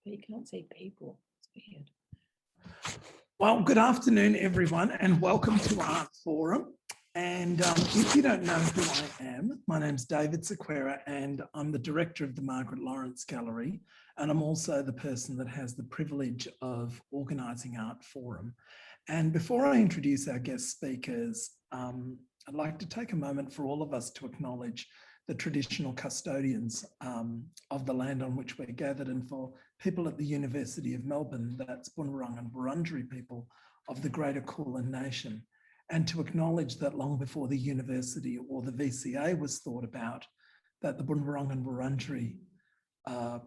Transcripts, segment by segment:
But you can't see people. It's weird. Well, good afternoon, everyone, and welcome to Art Forum. And if you don't know who I am, my name's David Sequeira, and I'm the director of the Margaret Lawrence Gallery. And I'm also the person that has the privilege of organising Art Forum. And before I introduce our guest speakers, I'd like to take a moment for all of us to acknowledge the traditional custodians of the land on which we're gathered, and for people at the University of Melbourne, that's Bunurong and Wurundjeri people of the Greater Kulin Nation, and to acknowledge that long before the university or the VCA was thought about, that the Bunurong and Wurundjeri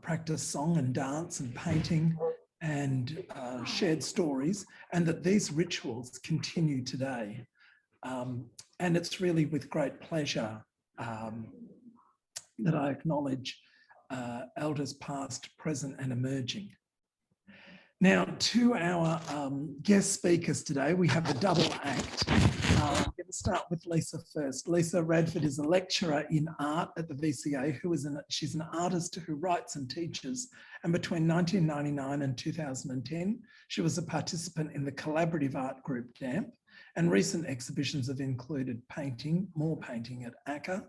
practiced song and dance and painting and shared stories, and that these rituals continue today. And it's really with great pleasure that I acknowledge elders past, present and emerging. Now, to our guest speakers today, we have a double act. I'm going to start with Lisa first. Lisa Radford is a lecturer in art at the VCA, she's an artist who writes and teaches. And between 1999 and 2010, she was a participant in the collaborative art group DAMP, and recent exhibitions have included more painting at ACCA,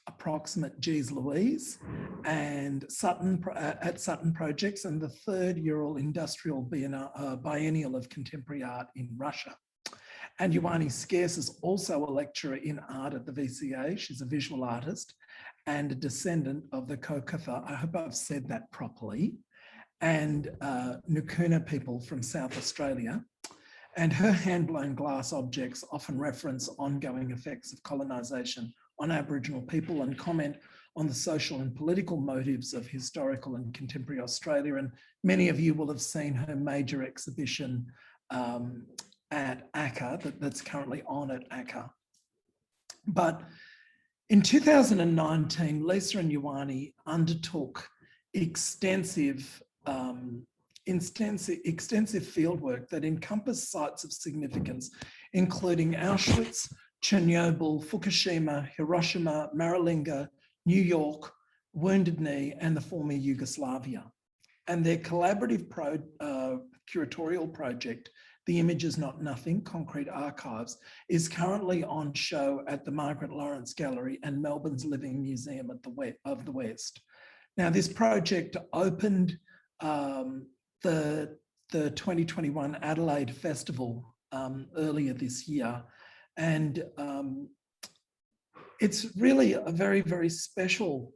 Approximate G's Louise, and at Sutton Projects, and the third Ural Industrial Biennial of Contemporary Art in Russia. And Yhonnie Scarce is also a lecturer in art at the VCA. She's a visual artist and a descendant of the Kokatha, I hope I've said that properly, and Nukunu people from South Australia. And her hand-blown glass objects often reference ongoing effects of colonisation on Aboriginal people and comment on the social and political motives of historical and contemporary Australia. And many of you will have seen her major exhibition at ACCA that's currently on at ACCA. But in 2019, Lisa and Yhonnie undertook extensive fieldwork that encompassed sites of significance, including Auschwitz, Chernobyl, Fukushima, Hiroshima, Maralinga, New York, Wounded Knee, and the former Yugoslavia. And their collaborative curatorial project, The Images Not Nothing, Concrete Archives, is currently on show at the Margaret Lawrence Gallery and Melbourne's Living Museum of the West. Now, this project opened the 2021 Adelaide Festival earlier this year. And it's really a very, very special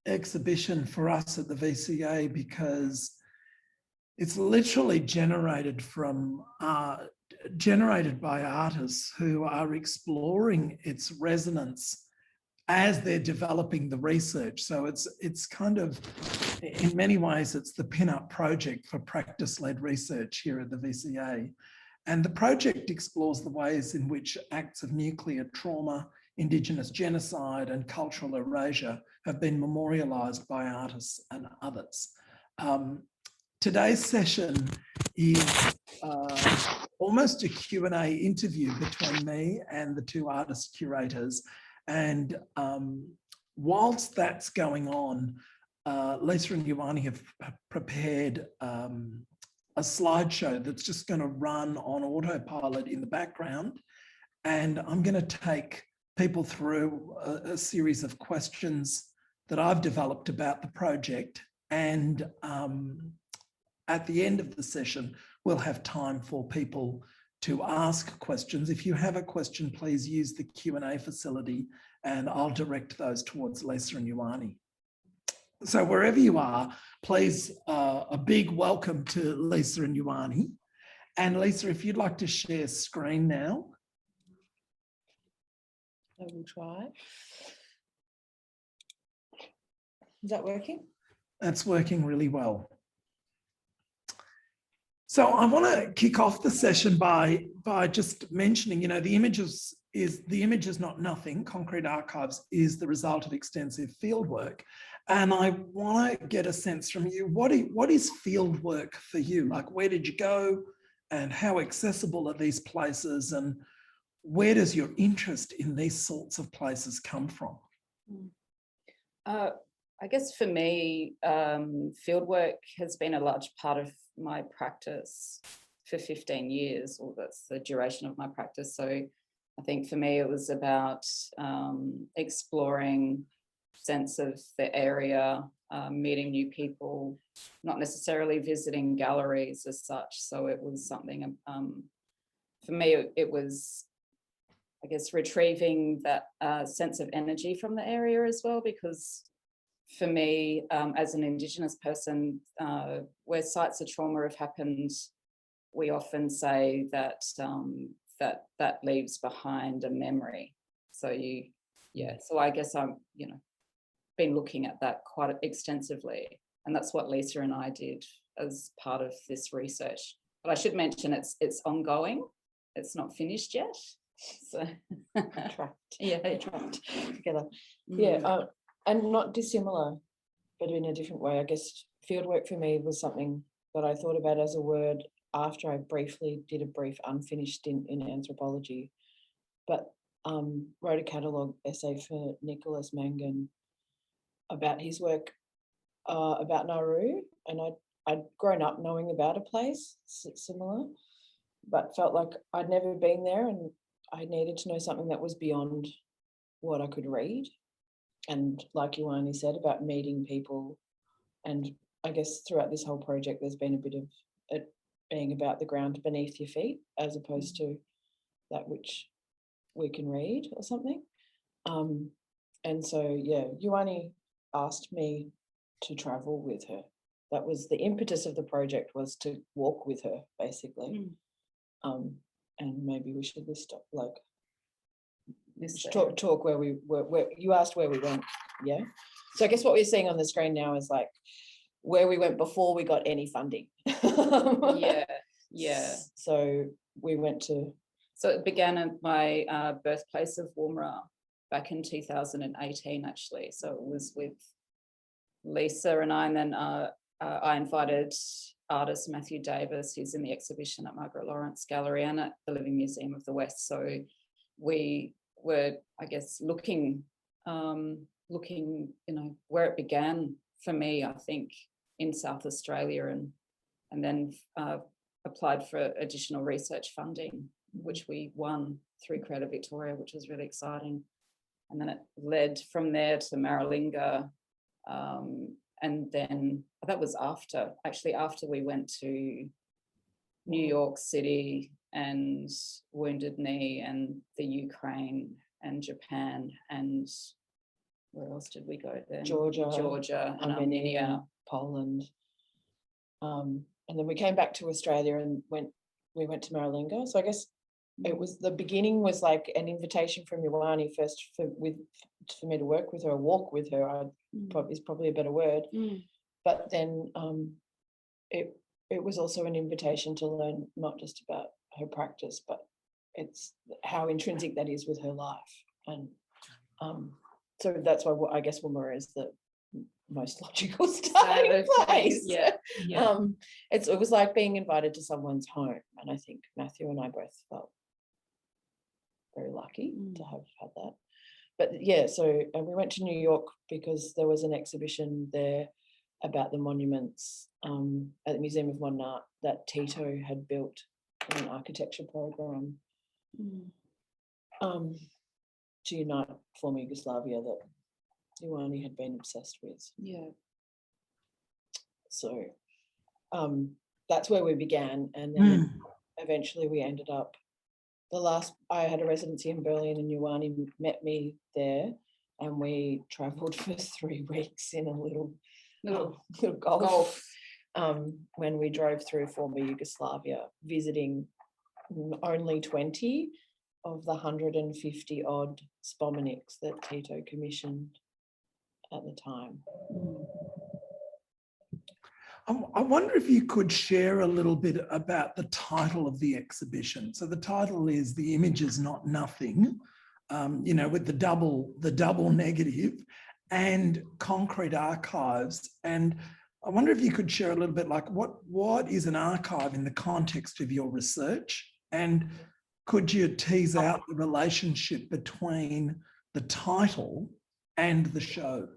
exhibition for us at the VCA, because it's literally generated by artists who are exploring its resonance as they're developing the research. So it's kind of, in many ways, it's the pin-up project for practice-led research here at the VCA. And the project explores the ways in which acts of nuclear trauma, Indigenous genocide and cultural erasure have been memorialised by artists and others. Today's session is almost a Q&A interview between me and the two artist curators. And whilst that's going on, Lisa and Yhonnie have prepared a slideshow that's just going to run on autopilot in the background. And I'm going to take people through a series of questions that I've developed about the project. And at the end of the session, we'll have time for people to ask questions. If you have a question, please use the Q&A facility and I'll direct those towards Lisa and Yhonnie. So wherever you are, please, a big welcome to Lisa and Yhonnie. And Lisa, if you'd like to share screen now. I will try. Is that working? That's working really well. So I want to kick off the session by just mentioning, you know, the Images Not Nothing, Concrete Archives, is the result of extensive fieldwork. And I want to get a sense from you, what is fieldwork for you? Like, where did you go and how accessible are these places, and where does your interest in these sorts of places come from? I guess for me, fieldwork has been a large part of my practice for 15 years, or that's the duration of my practice. So I think for me, it was about exploring sense of the area, meeting new people, not necessarily visiting galleries as such. So it was something, for me, it was, I guess, retrieving that sense of energy from the area as well, because for me, as an Indigenous person, where sites of trauma have happened, we often say that that leaves behind a memory. So so I guess I'm, been looking at that quite extensively, and that's what Lisa and I did as part of this research. But I should mention it's ongoing; it's not finished yet. So Trapped. yeah, Trapped together. Yeah, and not dissimilar, but in a different way. I guess fieldwork for me was something that I thought about as a word after I briefly did a brief unfinished stint in anthropology, but wrote a catalogue essay for Nicholas Mangan about his work about Nauru, and I'd grown up knowing about a place similar, but felt like I'd never been there, and I needed to know something that was beyond what I could read. And like Yhonnie said about meeting people, and I guess throughout this whole project, there's been a bit of it being about the ground beneath your feet as opposed to that which we can read or something. And so, yeah, Yhonnie asked me to travel with her. That was the impetus of the project, was to walk with her, basically. And maybe we should just stop, talk where we were. Where you asked where we went, yeah. So I guess what we're seeing on the screen now is like where we went before we got any funding. Yeah. So we went to. So it began at my birthplace of Woomera back in 2018, actually. So it was with Lisa and I, and then I invited artist Matthew Davis, who's in the exhibition at Margaret Lawrence Gallery and at the Living Museum of the West. So we were, I guess, looking, where it began for me, I think, in South Australia, and then applied for additional research funding, which we won through Creative Victoria, which was really exciting. And then it led from there to Maralinga. And then that was after we went to New York City and Wounded Knee and the Ukraine and Japan, and where else did we go then? Georgia and Armenia, Poland. And then we came back to Australia and we went to Maralinga. So I guess it was, the beginning was like an invitation from Yhonnie first for me to work with her, walk with her, is probably a better word. But then it was also an invitation to learn not just about her practice, but it's how intrinsic that is with her life. And so that's why I guess Woomera is the most logical starting place. Yeah. It was like being invited to someone's home, and I think Matthew and I both felt very lucky to have had that. But yeah, so we went to New York because there was an exhibition there about the monuments at the Museum of Modern Art that Tito had built in an architecture program to unite former Yugoslavia that Yhonnie had been obsessed with. Yeah. So that's where we began, and then eventually we ended up. I had a residency in Berlin, and Yhonnie met me there, and we travelled for 3 weeks in a little golf. When we drove through former Yugoslavia, visiting only 20 of the 150 odd spomenics that Tito commissioned at the time. I wonder if you could share a little bit about the title of the exhibition. So the title is "The Image Is Not Nothing," with the double negative, and concrete archives. And I wonder if you could share a little bit, like what is an archive in the context of your research, and could you tease out the relationship between the title and the show?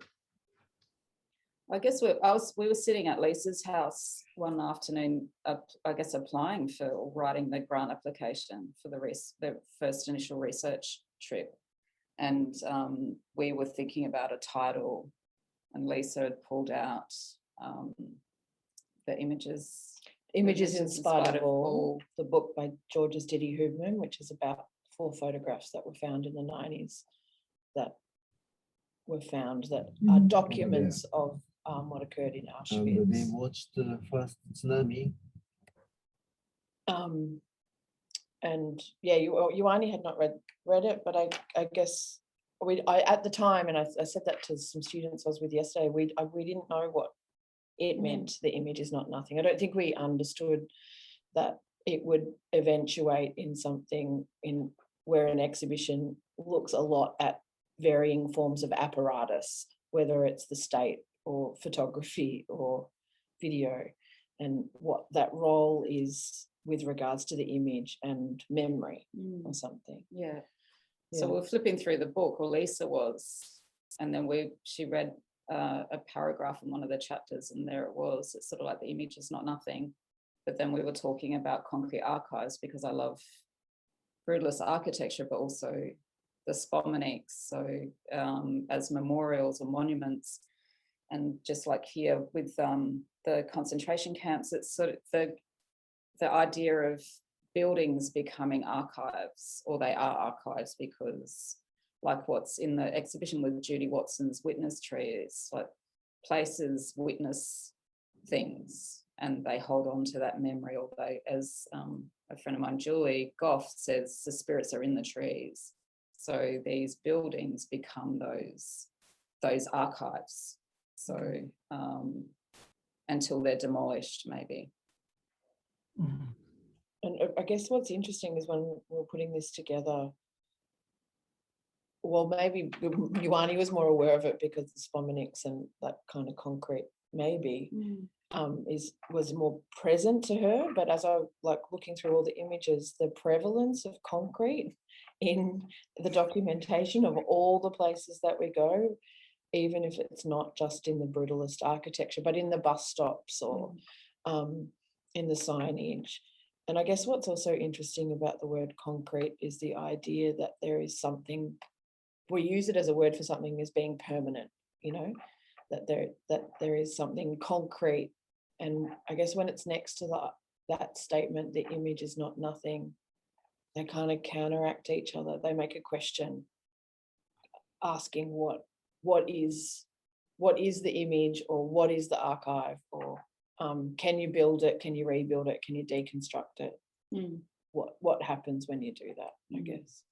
I guess we were sitting at Lisa's house one afternoon, I guess applying for or writing the grant application for the first initial research trip. And we were thinking about a title, and Lisa had pulled out the images. Images Inspired of All, the book by Georges Didi Houbman, which is about 4 photographs that were found in the 90s that were found that are documents of what occurred in Auschwitz. And we watched the first tsunami. And yeah, Yhonnie had not read it, but I guess I at the time, and I said that to some students I was with yesterday, we didn't know what it meant. The image is not nothing. I don't think we understood that it would eventuate in something in where an exhibition looks a lot at varying forms of apparatus, whether it's the state or photography or video, and what that role is with regards to the image and memory or something. Yeah. So we're flipping through the book, or Lisa was, and then she read a paragraph in one of the chapters, and there it was. It's sort of like the image is not nothing. But then we were talking about concrete archives, because I love brutalist architecture, but also the spomenics, so as memorials or monuments. And just like here with the concentration camps, it's sort of the idea of buildings becoming archives, or they are archives, because like what's in the exhibition with Judy Watson's witness tree, it's like places witness things and they hold on to that memory, or they, as a friend of mine, Julie Goff, says, the spirits are in the trees. So these buildings become those archives. So until they're demolished, maybe. And I guess what's interesting is when we're putting this together, well, maybe Yhonnie was more aware of it because the spomenics and that kind of concrete maybe was more present to her. But as I looking through all the images, the prevalence of concrete in the documentation of all the places that we go, even if it's not just in the brutalist architecture, but in the bus stops or in the signage. And I guess what's also interesting about the word concrete is the idea that there is something, we use it as a word for something as being permanent, you know, that there is something concrete. And I guess when it's next to that statement, the image is not nothing, they kind of counteract each other. They make a question asking what is the image, or what is the archive, or can you build it, can you rebuild it, can you deconstruct it? What happens when you do that, I guess.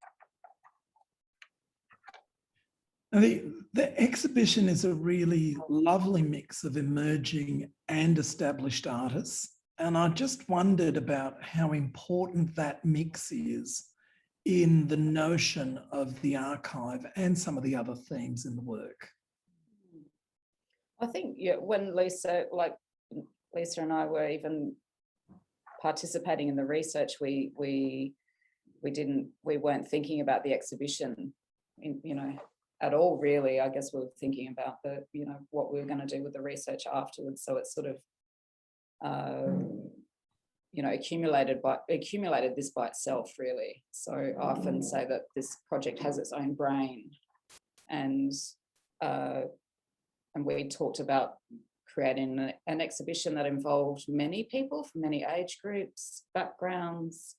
The exhibition is a really lovely mix of emerging and established artists. And I just wondered about how important that mix is in the notion of the archive and some of the other themes in the work. I think when Lisa and I were even participating in the research, we weren't thinking about the exhibition, at all, really. I guess we were thinking about what we were going to do with the research afterwards. So it's sort of accumulated this by itself, really. So I often say that this project has its own brain, and we talked about creating an exhibition that involved many people from many age groups, backgrounds,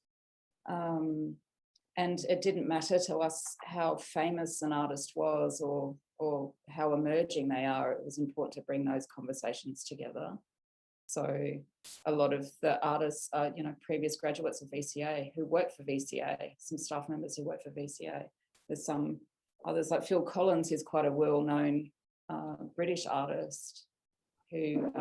and it didn't matter to us how famous an artist was or how emerging they are. It was important to bring those conversations together. So a lot of the artists are, previous graduates of VCA who work for VCA, some staff members who work for VCA. There's some others, like Phil Collins, who's quite a well-known British artist who,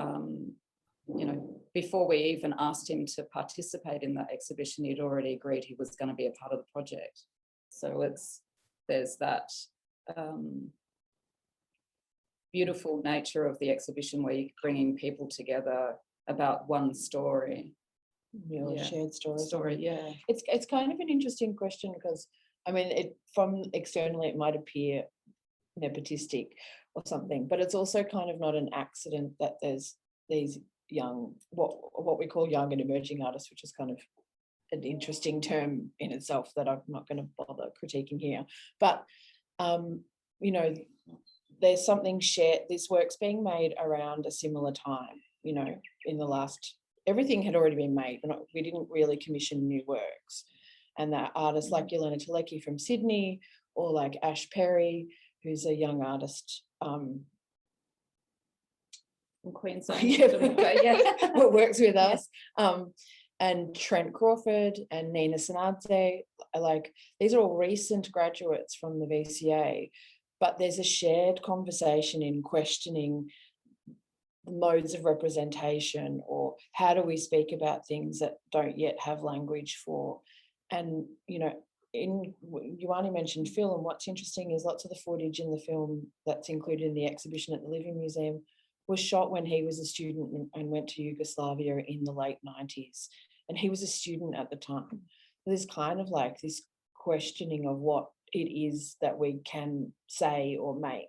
before we even asked him to participate in that exhibition, he'd already agreed he was going to be a part of the project. So there's that beautiful nature of the exhibition where you're bringing people together about one story. Shared story. Yeah. It's kind of an interesting question, because I mean, from externally it might appear nepotistic, or something. But it's also kind of not an accident that there's these young, what we call young and emerging artists, which is kind of an interesting term in itself that I'm not going to bother critiquing here. But, you know, there's something shared, this work's being made around a similar time, you know, in the last, everything had already been made, but we didn't really commission new works. And that artists like Yelena Teleki from Sydney, or like Ash Perry, who's a young artist from Queensland. who works with us, and Trent Crawford and Nina Sanadze, like these are all recent graduates from the VCA, but there's a shared conversation in questioning modes of representation, or how do we speak about things that don't yet have language for. And, you know, Yhonnie mentioned Phil, and what's interesting is lots of the footage in the film that's included in the exhibition at the Living Museum was shot when he was a student and went to Yugoslavia in the late 90s. And he was a student at the time. There's kind of like this questioning of what it is that we can say or make,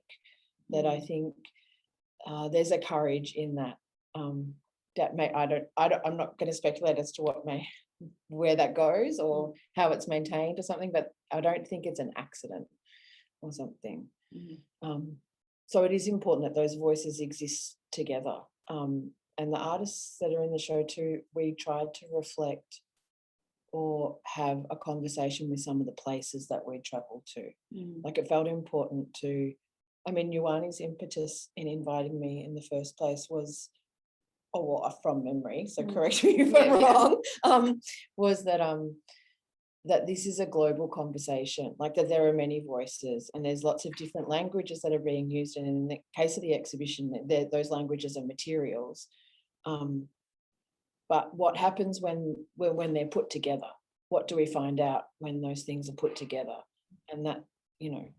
that I think there's a courage in that. That may, I'm not going to speculate as to where that goes or how it's maintained or something, but I don't think it's an accident or something. So it is important that those voices exist together. And the artists that are in the show too, we tried to reflect or have a conversation with some of the places that we traveled to. Like it felt important to, I mean, Yhonnie's impetus in inviting me in the first place was, from memory, so correct me if I'm wrong, was that that this is a global conversation, like that there are many voices and there's lots of different languages that are being used. And in the case of the exhibition, those languages are materials. But what happens when they're put together? What do we find out when those things are put together? And that, you know,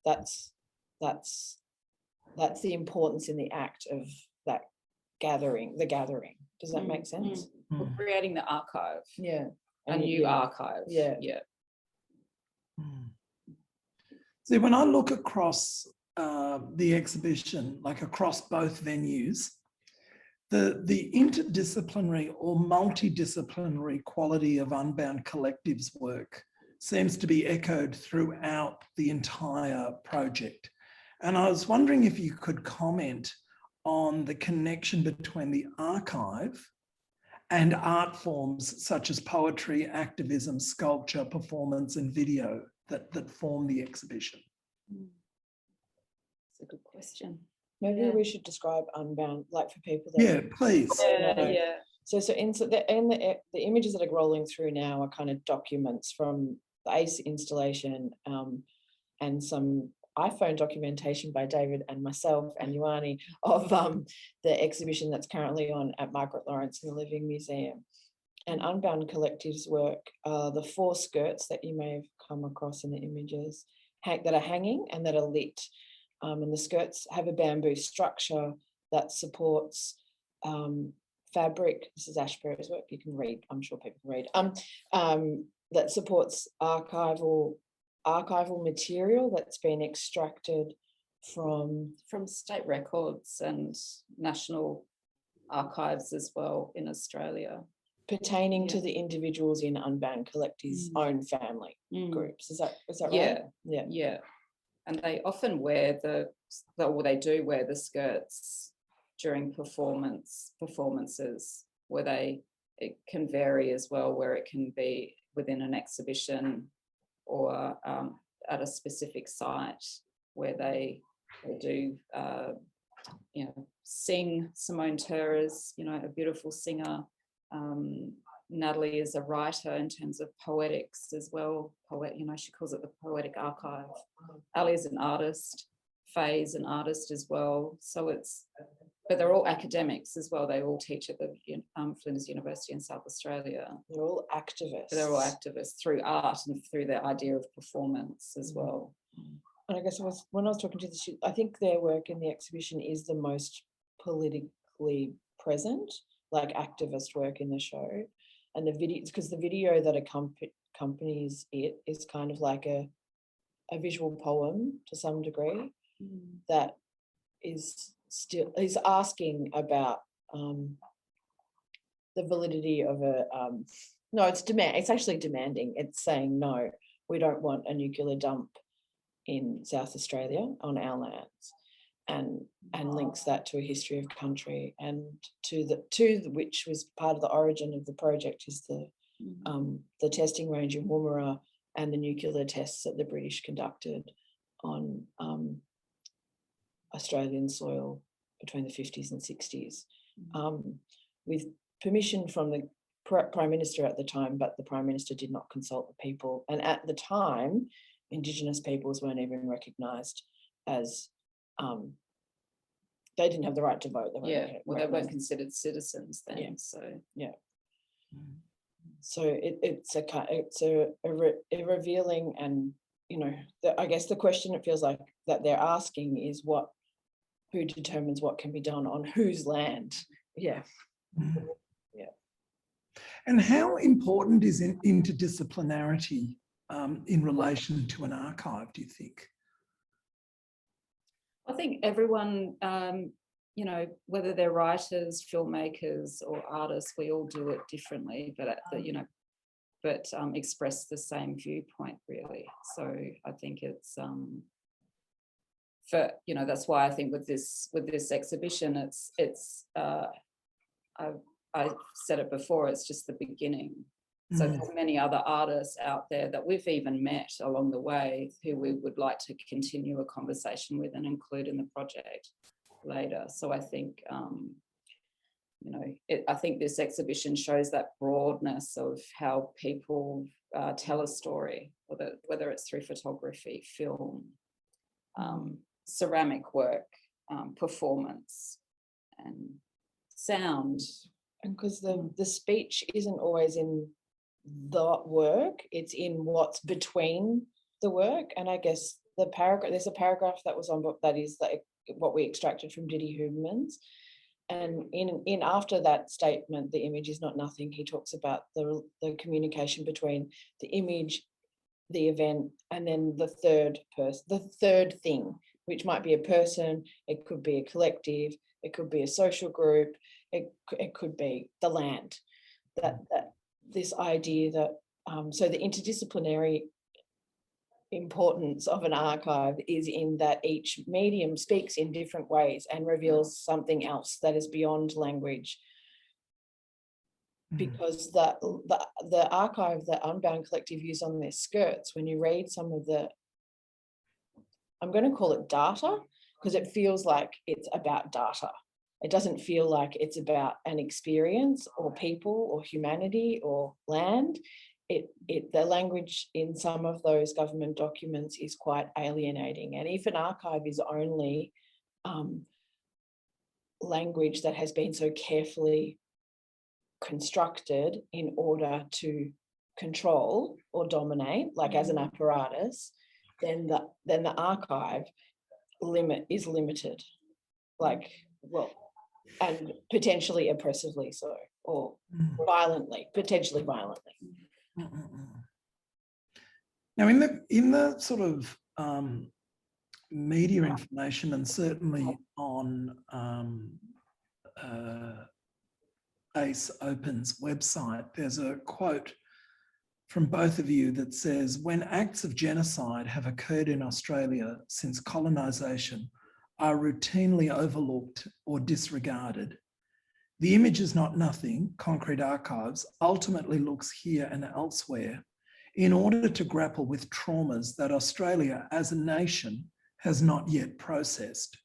that's the importance in the act of that gathering. Does that make sense? We're creating the archive. Yeah. A new archive. Yeah. See, when I look across the exhibition, like across both venues, the interdisciplinary or multidisciplinary quality of Unbound Collective's work seems to be echoed throughout the entire project. And I was wondering if you could comment on the connection between the archive and art forms such as poetry, activism, sculpture, performance, and video that form the exhibition. That's a good question. Maybe we should describe Unbound, like for people that. Yeah, please. So the images that are rolling through now are kind of documents from the ACE installation, and some iPhone documentation by David and myself and Yhonnie of the exhibition that's currently on at Margaret Lawrence in the Living Museum. And Unbound Collective's work, the 4 skirts that you may have come across in the images that are hanging and that are lit. And the skirts have a bamboo structure that supports fabric. This is Ash Perry's work. You can read. I'm sure people can read. That supports archival material that's been extracted from state records and national archives as well in Australia, pertaining to the individuals in Unbound Collective's own family groups. Is that right? Yeah. And they often wear they do wear the skirts during performances, where it can vary as well, where it can be within an exhibition or at a specific site where they do, sing. Simone Terra's, a beautiful singer. Natalie is a writer in terms of poetics as well. She calls it the poetic archive. Ali is an artist. Faye is an artist as well. But they're all academics as well. They all teach at the Flinders University in South Australia. They're all activists. They're all activists through art and through the idea of performance as well. And I guess when I was talking to the students, I think their work in the exhibition is the most politically present, like activist work in the show. And the videos, because the video that accompanies it is kind of like a visual poem to some degree that is asking about the validity of a no, it's actually demanding. It's saying no, we don't want a nuclear dump in South Australia on our lands, and links that to a history of country, and which was part of the origin of the project is the testing range in Woomera and the nuclear tests that the British conducted on Australian soil between the 50s and 60s, with permission from the Prime Minister at the time, but the Prime Minister did not consult the people. And at the time, Indigenous peoples weren't even recognised as, they didn't have the right to vote. They weren't considered citizens then. Yeah. So yeah. So it's a revealing, and I guess the question it feels like that they're asking is who determines what can be done on whose land? Yeah. Yeah. And how important is interdisciplinarity in relation to an archive, do you think? I think everyone, whether they're writers, filmmakers, or artists, we all do it differently, but express the same viewpoint, really. So I think it's that's why I think with this exhibition, it's I said it before, it's just the beginning. So there's many other artists out there that we've even met along the way who we would like to continue a conversation with and include in the project later. So I think, I think this exhibition shows that broadness of how people tell a story, whether it's through photography, film, ceramic work, performance, and sound. And because the speech isn't always in the work, it's in what's between the work. And I guess there's a paragraph that was on that is like what we extracted from Didi Huberman's, and in after that statement, the image is not nothing, he talks about the communication between the image, the event, and then the third thing, which might be a person, it could be a collective, it could be a social group, it could be the land. That this idea that so the interdisciplinary importance of an archive is in that each medium speaks in different ways and reveals something else that is beyond language. Because the archive that Unbound Collective use on their skirts, when you read some of the, I'm going to call it data, because it feels like it's about data. It doesn't feel like it's about an experience or people or humanity or land. The language in some of those government documents is quite alienating. And if an archive is only language that has been so carefully constructed in order to control or dominate, like as an apparatus, then the archive is limited, like, well, and potentially oppressively so, or potentially violently. Now, in the sort of media information, and certainly on ACE Open's website, there's a quote from both of you that says, when acts of genocide have occurred in Australia since colonisation are routinely overlooked or disregarded, the image is not nothing, Concrete Archives, ultimately looks here and elsewhere in order to grapple with traumas that Australia as a nation has not yet processed.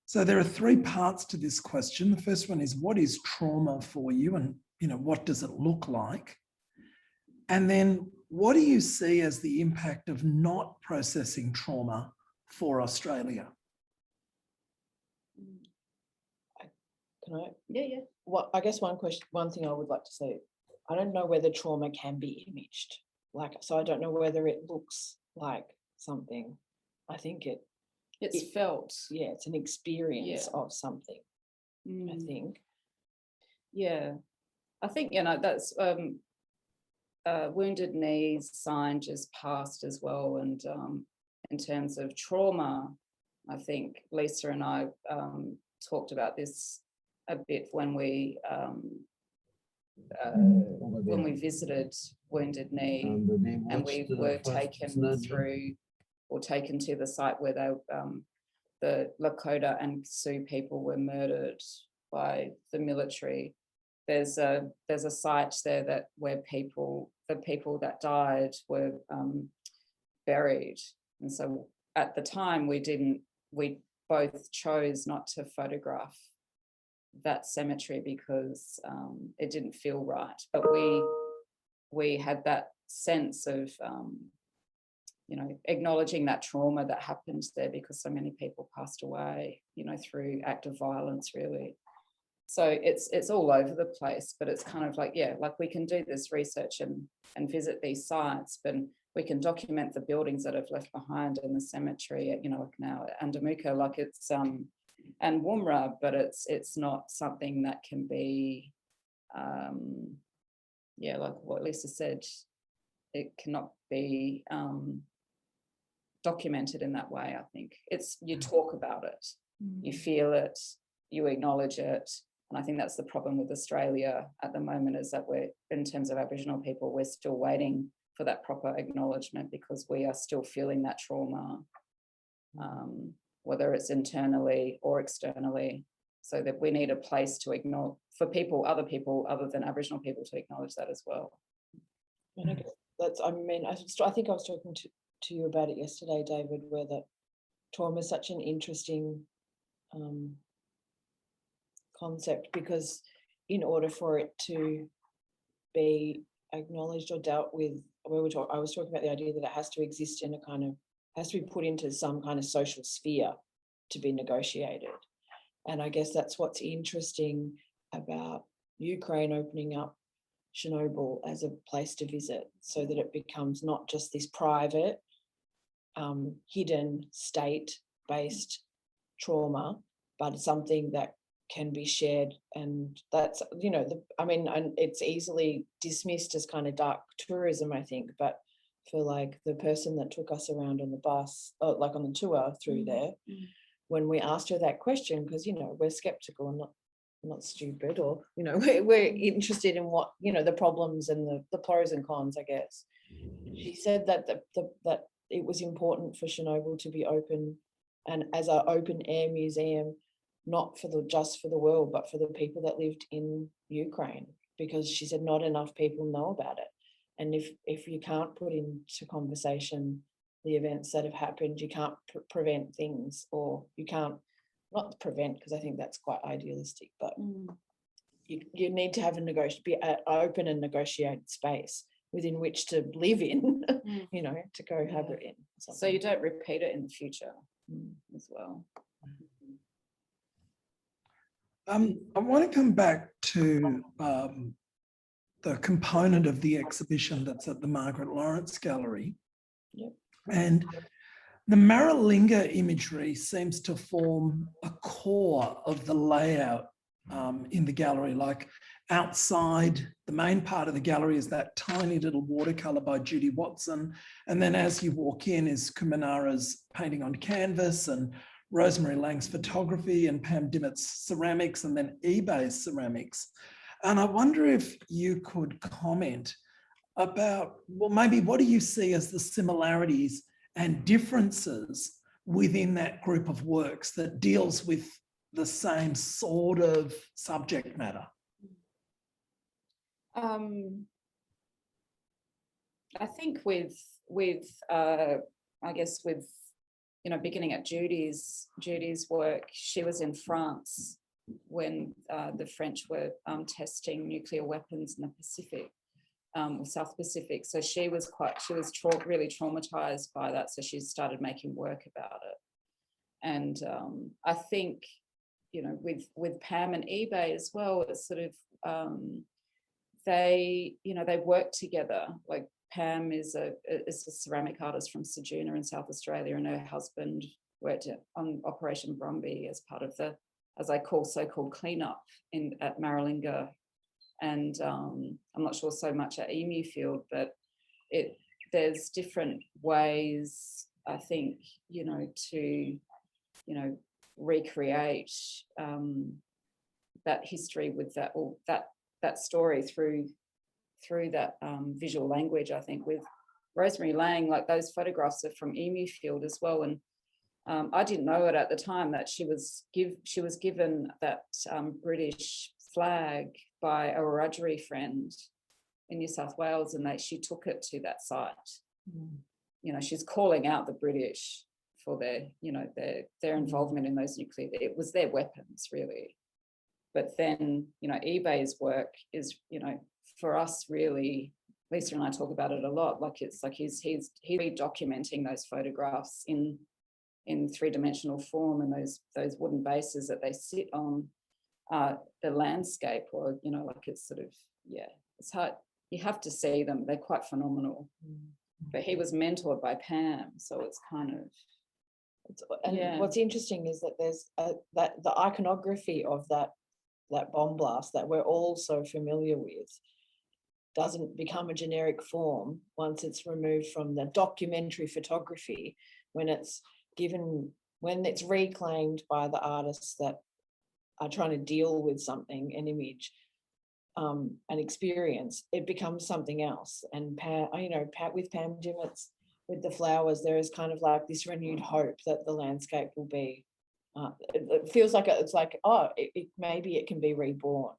So there are three parts to this question. The first one is, what is trauma for you, and what does it look like? And then what do you see as the impact of not processing trauma for Australia? Can I? Yeah. Well, I guess one thing I would like to say, I don't know whether trauma can be imaged. So I don't know whether it looks like something. I think it's felt. Yeah, it's an experience of something, I think. Yeah. I think, that's Wounded Knees sign just passed as well. And in terms of trauma, I think Lisa and I talked about this a bit when we visited Wounded Knee, and we were taken through or taken to the site where the Lakota and Sioux people were murdered by the military. There's a site there where the people that died were buried, and so at the time we both chose not to photograph that cemetery because it didn't feel right, but we had that sense of acknowledging that trauma that happened there because so many people passed away, through act of violence, really. So it's all over the place, but it's kind of like, like we can do this research and visit these sites, but we can document the buildings that have left behind in the cemetery at, now at Andamuka, like it's and Woomera, but it's not something that can be like what Lisa said, it cannot be documented in that way. I think it's, you talk about it, you feel it, you acknowledge it. And I think that's the problem with Australia at the moment, is that we're, in terms of Aboriginal people, we're still waiting for that proper acknowledgement because we are still feeling that trauma, whether it's internally or externally. So that we need a place to acknowledge, for people, other than Aboriginal people, to acknowledge that as well. And I guess that's, I think I was talking to you about it yesterday, David, where that trauma is such an interesting concept, because in order for it to be acknowledged or dealt with, I was talking about the idea that it has to exist in a kind of, has to be put into some kind of social sphere to be negotiated. And I guess that's what's interesting about Ukraine opening up Chernobyl as a place to visit, so that it becomes not just this private, hidden, state-based trauma, but something that can be shared. And that's, and it's easily dismissed as kind of dark tourism, I think, but for like the person that took us around on the bus, like on the tour through there, when we asked her that question, because, we're skeptical and not stupid, or, we're interested in what, the problems and the pros and cons, I guess. She said that that it was important for Chernobyl to be open, and as an open air museum, not just for the world, but for the people that lived in Ukraine, because she said not enough people know about it. And if you can't put into conversation the events that have happened, you can't prevent things, or you can't, not prevent, because I think that's quite idealistic, but you need to have be an open and negotiated space within which to live in, to cohabit in. So you don't repeat it in the future as well. I want to come back to the component of the exhibition that's at the Margaret Lawrence Gallery. Yep. And the Maralinga imagery seems to form a core of the layout in the gallery. Like outside, the main part of the gallery is that tiny little watercolour by Judy Watson. And then as you walk in is Kumanara's painting on canvas, and Rosemary Lang's photography, and Pam Dimmott's ceramics, and then eBay's ceramics. And I wonder if you could comment about, well, maybe what do you see as the similarities and differences within that group of works that deals with the same sort of subject matter? I think with beginning at Judy's work, she was in France when the French were testing nuclear weapons in the Pacific, or South Pacific. So she was really traumatized by that. So she started making work about it. And I think, with Pam and eBay as well, it's sort of, they work together. Like Pam is a ceramic artist from Ceduna in South Australia, and her husband worked on Operation Brumby as part of the, as I call, so-called cleanup at Maralinga. And I'm not sure so much at Emu Field, but there's different ways, I think, to you know, recreate that history with that, or that story through that visual language. I think with Rosemary Lang, like those photographs are from Emu Field as well, and I didn't know it at the time that she was given that British flag by a Wiradjuri friend in New South Wales, and she took it to that site. You know, she's calling out the British for their, you know, their involvement in those nuclear. It was their weapons, really. But then, you know, eBay's work is, you know, for us really, Lisa and I talk about it a lot. Like it's like he's documenting those photographs in three-dimensional form, and those wooden bases that they sit on, the landscape, or, you know, like it's sort of, yeah, it's hard. You have to see them. They're quite phenomenal. But he was mentored by Pam, so it's kind of. And what's interesting is that there's that the iconography of that bomb blast that we're all so familiar with doesn't become a generic form once it's removed from the documentary photography, when it's reclaimed by the artists that are trying to deal with something, an image, an experience. It becomes something else. And with Pam Dimmott's, with the flowers, there is kind of like this renewed hope that the landscape will be. It feels like maybe it can be reborn.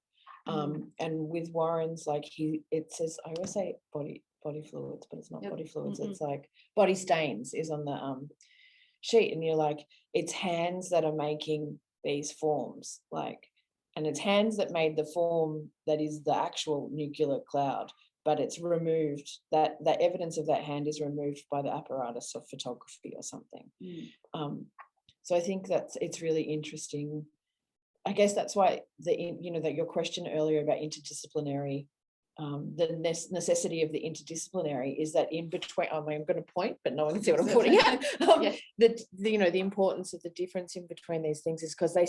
And with Warren's, like it says, I always say body fluids, but it's not body fluids. It's like body stains is on the sheet, and you're like, it's hands that are making these forms, like, and it's hands that made the form that is the actual nuclear cloud, but it's removed, that evidence of that hand is removed by the apparatus of photography or something. So I think it's really interesting. I guess that's why that your question earlier about interdisciplinary, the necessity of the interdisciplinary is that in between. I'm going to point, but no one can see what I'm pointing at. The importance of the difference in between these things is because they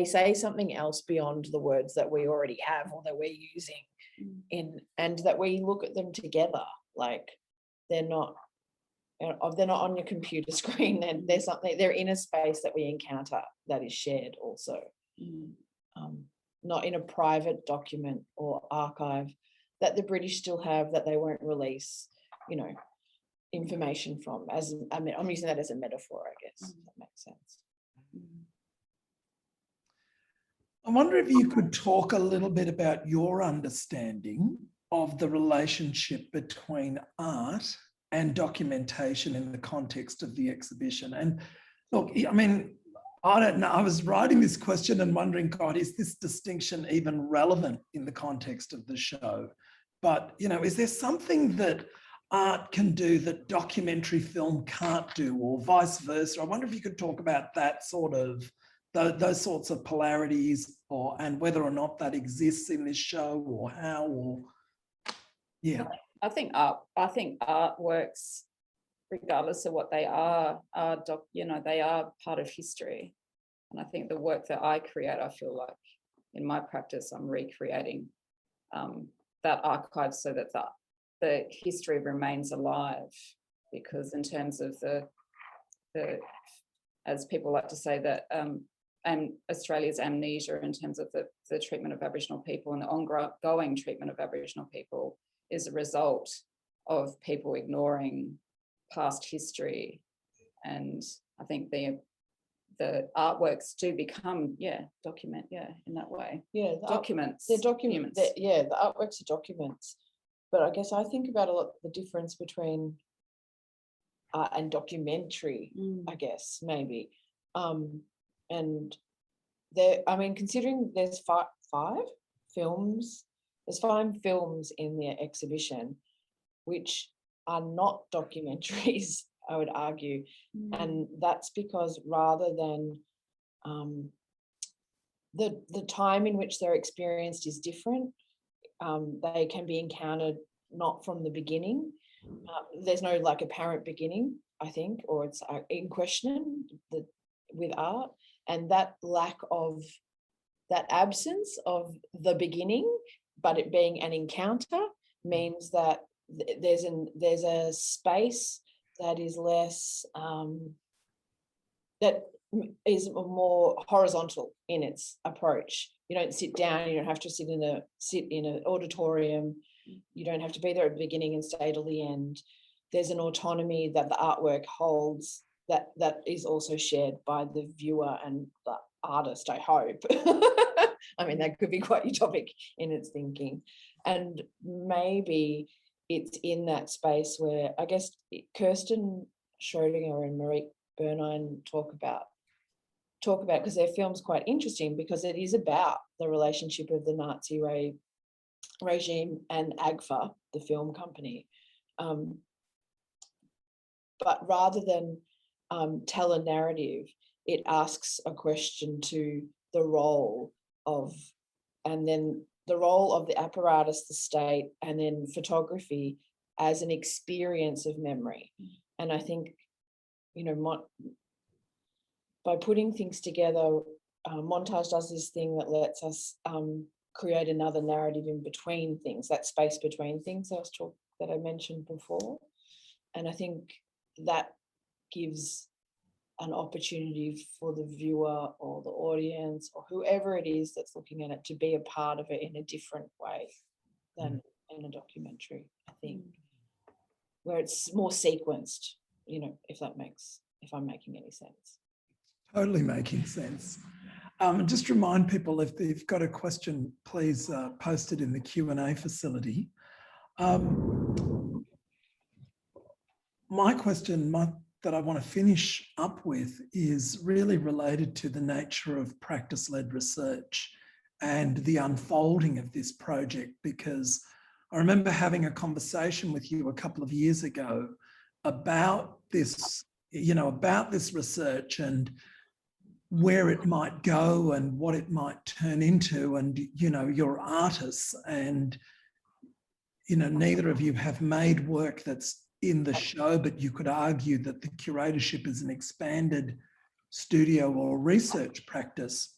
say something else beyond the words that we already have or that we're using and that we look at them together. Like they're not on your computer screen, and there's something, they're in a space that we encounter that is shared also. Not in a private document or archive that the British still have, that they won't release, information from. I'm using that as a metaphor, I guess, if that makes sense. I wonder if you could talk a little bit about your understanding of the relationship between art and documentation in the context of the exhibition. And look, I mean, I don't know, I was writing this question and wondering, God, is this distinction even relevant in the context of the show? But, is there something that art can do that documentary film can't do, or vice versa? I wonder if you could talk about that sort of, those sorts of polarities, and whether or not that exists in this show, or how, or yeah. I think artworks, regardless of what they are they are part of history. And I think the work that I create, I feel like in my practice, I'm recreating that archive so that the history remains alive. Because in terms of the as people like to say, that Australia's amnesia in terms of the treatment of Aboriginal people and the ongoing treatment of Aboriginal people is a result of people ignoring past history. And I think the artworks do become, document, in that way. Yeah, documents. They're documents. The artworks are documents. But I guess I think about a lot the difference between art and documentary, I guess, maybe. And considering there's five films, there's 5 films in the exhibition, which are not documentaries, I would argue. And that's because rather than the time in which they're experienced is different, they can be encountered not from the beginning. There's no like apparent beginning, I think, or it's in question with art, and that absence of the beginning, but it being an encounter, means that there's a space that is less that is more horizontal in its approach. You don't sit down, you don't have to sit in an auditorium, you don't have to be there at the beginning and stay till the end. There's an autonomy that the artwork holds that is also shared by the viewer and the artist, I hope. I mean, that could be quite utopic in its thinking. And maybe it's in that space where I guess Kirsten Schrodinger and Marie Bernine talk about, because their film's quite interesting because it is about the relationship of the Nazi regime and AGFA, the film company. But rather than tell a narrative, it asks a question to the role of, and then the role of the apparatus, the state, and then photography as an experience of memory. And I think, you know, by putting things together, montage does this thing that lets us create another narrative in between things, that space between things that I mentioned before. And I think that gives an opportunity for the viewer or the audience or whoever it is that's looking at it to be a part of it in a different way than in a documentary, I think, where it's more sequenced, you know, if I'm making any sense. Totally making sense. Just remind people, if they've got a question, please post it in the Q&A facility. My question that I want to finish up with is really related to the nature of practice-led research and the unfolding of this project, because I remember having a conversation with you a couple of years ago about this, you know, about this research and where it might go and what it might turn into. And, you know, you're artists and, you know, neither of you have made work that's in the show, but you could argue that the curatorship is an expanded studio or research practice.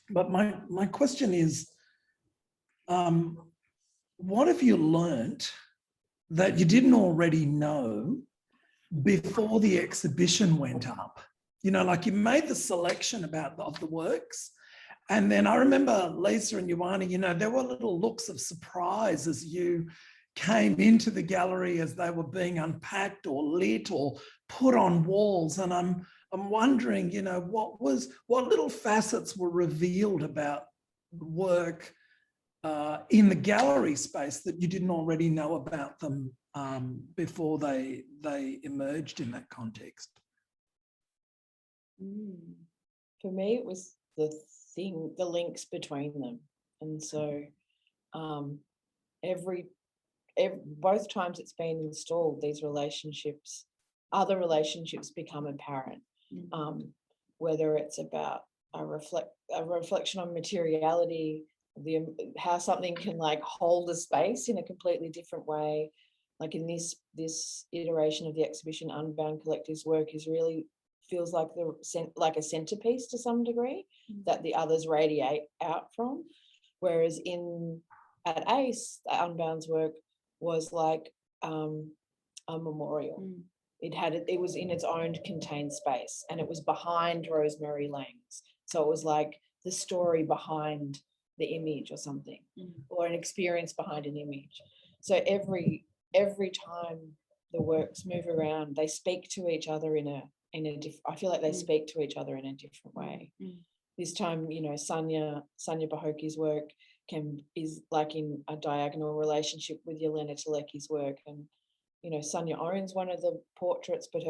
But my question is, what have you learnt that you didn't already know before the exhibition went up? You know, like you made the selection of the works. And then I remember Lisa and Yhonnie, you know, there were little looks of surprise as you came into the gallery as they were being unpacked or lit or put on walls. And I'm wondering, you know, what little facets were revealed about the work in the gallery space that you didn't already know about them before they emerged in that context? For me, it was the links between them. And so both times it's been installed, these relationships, other relationships become apparent, whether it's about a reflection on materiality, how something can like hold a space in a completely different way. Like in this iteration of the exhibition, Unbound Collective's work feels like a centerpiece to some degree that the others radiate out from, whereas at ACE, Unbound's work was like a memorial. It was in its own contained space, and it was behind Rosemary Lang's. So it was like the story behind the image or something, or an experience behind an image. So every time the works move around, they speak to each other I feel like they speak to each other in a different way. This time, you know, Sanya Bahoki's work is like in a diagonal relationship with Yelena Teleki's work. And, you know, Sanya owns one of the portraits, but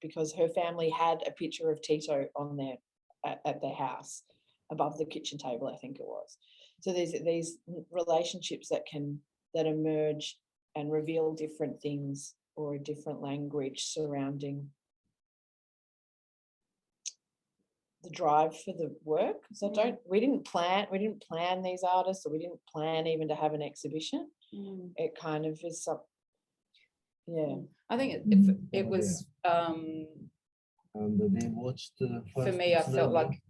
because her family had a picture of Tito on there at their house above the kitchen table, I think it was. So there's these relationships that emerge and reveal different things or a different language surrounding the drive for the work. So we didn't plan these artists, or we didn't plan even to have an exhibition. It kind of is I think it was And they watched the first for me, I felt tsunami. like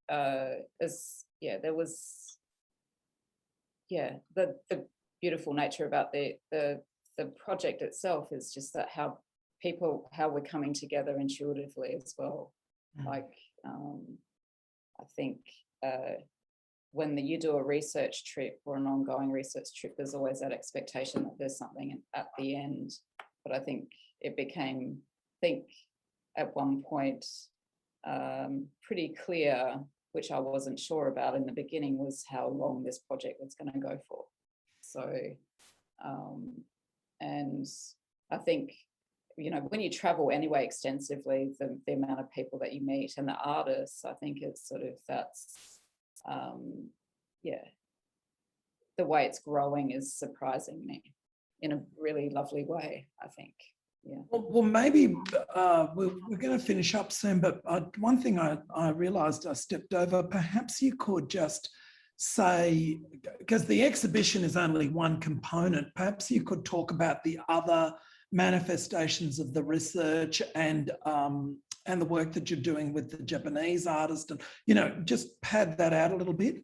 there was the beautiful nature about the project itself is just that how people, how we're coming together intuitively as well. Like, I think when you do a research trip or an ongoing research trip, there's always that expectation that there's something at the end. But I think it became, at one point, pretty clear, which I wasn't sure about in the beginning, was how long this project was going to go for. So, and I think, you know, when you travel anyway extensively, the amount of people that you meet and the artists, I think it's sort of, that's, yeah, the way it's growing is surprising me in a really lovely way, I think. Yeah. Well, maybe we're going to finish up soon, but one thing I realised I stepped over, perhaps you could just say, because the exhibition is only one component, perhaps you could talk about the other manifestations of the research and the work that you're doing with the Japanese artist, and, you know, just pad that out a little bit.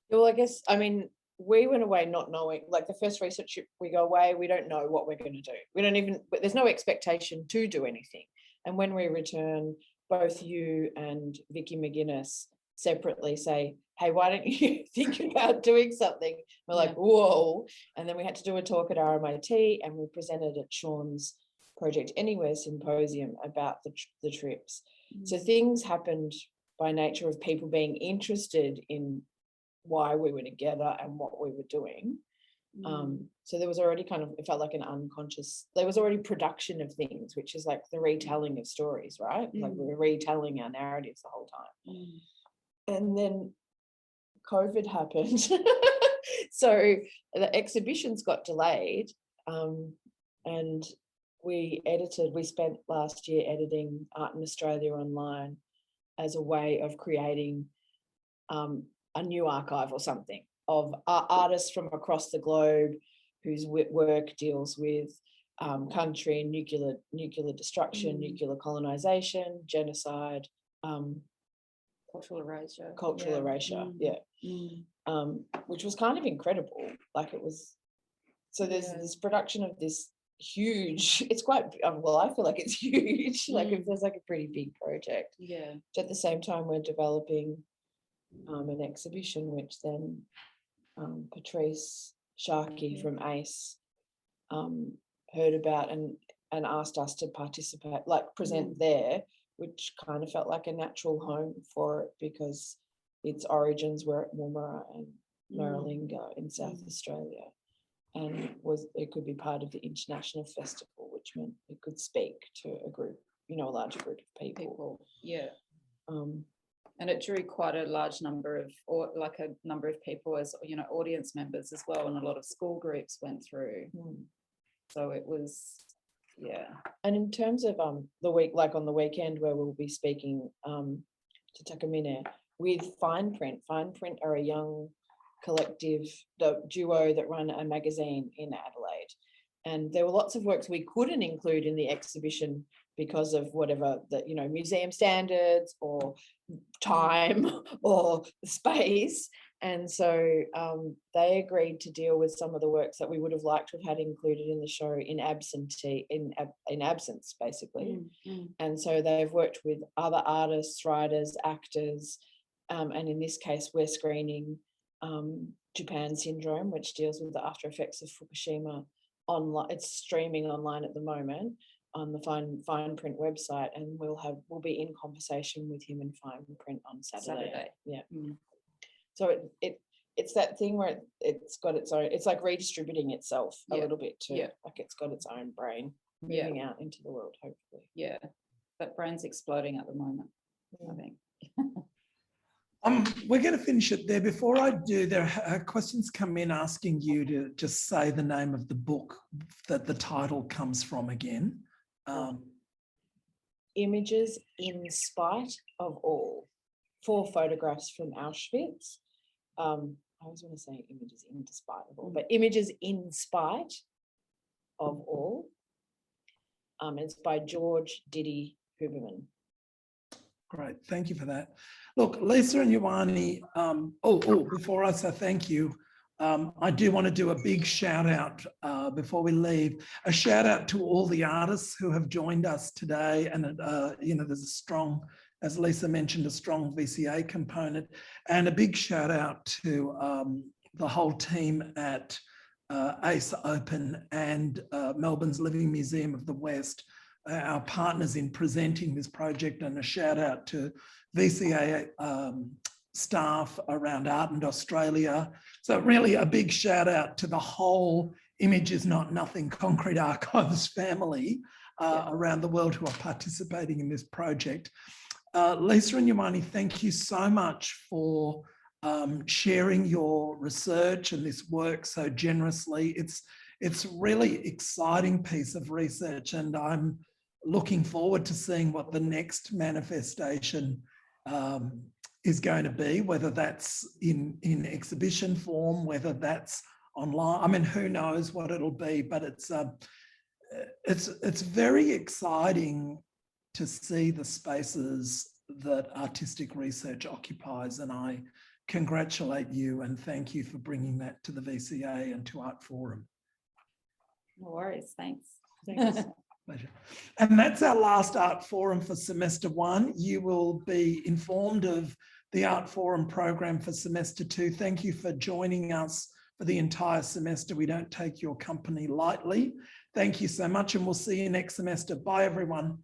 Well, I guess, I mean, we went away not knowing, like the first research trip, we go away, we don't know what we're going to do. We don't even, there's no expectation to do anything. And when we return, both you and Vicky McGuinness separately say, hey, why don't you think about doing something? We're like, whoa. And then we had to do a talk at RMIT, and we presented at Sean's Project Anywhere symposium about the trips. So things happened by nature of people being interested in why we were together and what we were doing. So there was already kind of, it felt like an unconscious, there was already production of things, which is like the retelling of stories, right? Like we were retelling our narratives the whole time. And then COVID happened. So the exhibitions got delayed, and we spent last year editing Art in Australia online as a way of creating a new archive or something of artists from across the globe whose work deals with country and nuclear destruction, nuclear colonisation, genocide, Cultural erasure. Cultural erasure, which was kind of incredible. Like, it was, so there's this production of this huge, it's quite, well, I feel like it's huge, like it feels like a pretty big project. Yeah. But at the same time, we're developing an exhibition, which then Patrice Sharkey from ACE heard about and asked us to participate, like present there, which kind of felt like a natural home for it because its origins were at Woomera and Maralinga in South Australia, and it could be part of the international festival, which meant it could speak to a group, you know, a larger group of people. Yeah. And it drew quite a large number of, or like a number of people as, you know, audience members as well, and a lot of school groups went through. So it was, yeah. And in terms of the week, like on the weekend where we'll be speaking to Takamine with Fine Print. Fine Print are a young collective, the duo that run a magazine in Adelaide. And there were lots of works we couldn't include in the exhibition because of whatever the, you know, museum standards or time or space. And so they agreed to deal with some of the works that we would have liked to have had included in the show in absence, basically. And so they've worked with other artists, writers, actors, and in this case, we're screening Japan Syndrome, which deals with the after effects of Fukushima online. It's streaming online at the moment on the Fine Print website, and we'll be in conversation with him and Fine Print on Saturday. Yeah. So it's that thing where it's got its own, it's like redistributing itself a little bit too. Like it's got its own brain moving out into the world, hopefully. Yeah. That brain's exploding at the moment, I think. We're going to finish it there. Before I do, there are questions come in asking you to just say the name of the book that the title comes from again. Images in Spite of All. 4 photographs from Auschwitz. I always want to say images in despite of all, but images in spite of all. It's by George Diddy Huberman. Great, thank you for that. Look, Lisa and Yhonnie, before I say thank you, I do want to do a big shout out before we leave, a shout out to all the artists who have joined us today. And, you know, there's a strong, as Lisa mentioned, a strong VCA component, and a big shout out to the whole team at ACE Open and Melbourne's Living Museum of the West, our partners in presenting this project, and a shout out to VCA staff around Art and Australia. So really a big shout out to the whole Image is Not Nothing Concrete Archives family around the world who are participating in this project. Lisa and Yhonnie, thank you so much for sharing your research and this work so generously. It's a really exciting piece of research, and I'm looking forward to seeing what the next manifestation is going to be, whether that's in exhibition form, whether that's online. I mean, who knows what it'll be, but it's very exciting to see the spaces that artistic research occupies, and I congratulate you and thank you for bringing that to the VCA and to Art Forum. No worries, thanks. Pleasure. And that's our last Art Forum for semester 1. You will be informed of the Art Forum program for semester 2. Thank you for joining us for the entire semester. We don't take your company lightly. Thank you so much, and we'll see you next semester. Bye, everyone.